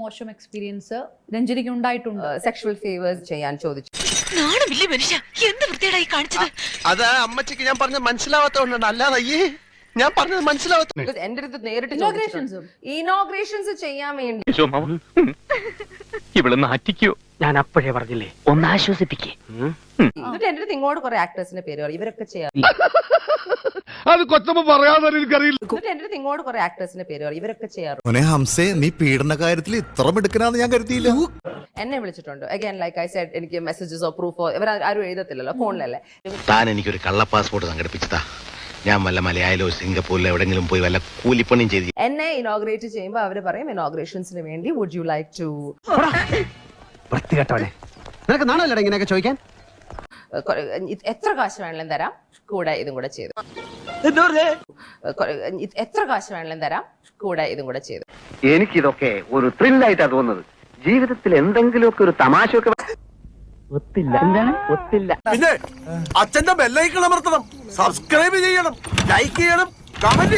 മോശം എക്സ്പീരിയൻസ് രഞ്ജനിക്ക് ഉണ്ടായിട്ടുണ്ട്? Sexual favours ചെയ്യാൻ ചോദിച്ചു. അത് അമ്മച്ചിക്ക് ഞാൻ പറഞ്ഞത് മനസ്സിലാവാത്തോണ്ടാണ്, അല്ലാതെ അയ്യേ ഞാൻ പറഞ്ഞത് മനസ്സിലാവാത്ത. എന്റെ അടുത്ത് നേരിട്ട് ഇനോഗ്രേഷൻസ് ചെയ്യാൻ വേണ്ടി ഇവിടെ നാറ്റിക്കോ? ഞാൻ അപ്പോഴേ പറഞ്ഞില്ലേ, ഒന്ന് ആശ്വസിപ്പിക്കേ. എന്നിട്ട് എന്റെ അടുത്ത് ഇങ്ങോട്ട് കുറെ ആക്ടേഴ്സിന്റെ പേര് പറയും, ഇവരൊക്കെ ചെയ്യാം. അത് കൊച്ചമ്മ പറയാതെ എനിക്കറിയില്ല. എന്നിട്ട് എന്റെ അടുത്ത് ഇങ്ങോട്ട് കുറെ ആക്ടേഴ്സിന്റെ പേര് പറയും, ഇവരൊക്കെ ചെയ്യാറുണ്ട്. മോനെ ഹംസേ, നീ പീഡന കാര്യത്തിൽ ഇത്ര മിടുക്കനാന്ന് ഞാൻ കരുതിയില്ല. എന്നെ വിളിച്ചിട്ടുണ്ട്. അഗൈൻ ലൈക്ക് ഐ സെഡ്, എനിക്ക് മെസ്സേജസോ പ്രൂഫോ ഇവർ ആരും എഴുതത്തില്ലല്ലോ, ഫോണിലല്ലേ. താൻ എനിക്കൊരു കള്ള പാസ്പോർട്ട് സംഘടിപ്പിച്ചതാ. ഞാൻ വല്ല മലയാളിലോ സിംഗപ്പൂരിലോ എവിടെങ്കിലും പോയി വല്ല കൂലിപ്പണിയും ചെയ്തു. എന്നെ ഇനോഗ്രേറ്റ് ചെയ്യുമ്പോൾ അവര് പറയും, ഇനോഗ്രേഷൻസിന് വേണ്ടി വുഡ് യു ലൈക്ക് ടു. വൃത്തികെട്ടവനെ, നിനക്ക് നാണല്ലോ ഇങ്ങനെയൊക്കെ ചോദിക്കാൻ? എത്ര കാശ് വേണമെങ്കിലും തരാം, കൂടെ ഇതും കൂടെ ചെയ്തു. എത്ര കാശ് വേണമെങ്കിലും തരാം, കൂടെ ഇതും കൂടെ ചെയ്തു. എനിക്കിതൊക്കെ ഒരു ത്രില്ലായിട്ടാണ് തോന്നുന്നത്. ജീവിതത്തിൽ എന്തെങ്കിലുമൊക്കെ ഒരു തമാശയൊക്കെ ഒത്തില്ല. എന്താണ് ഒത്തില്ല? പിന്നെ അച്ഛന്റെ ബെല്ലൈക്കൺ അമർത്തണം, സബ്സ്ക്രൈബ് ചെയ്യണം, ലൈക്ക് ചെയ്യണം, കമന്റ്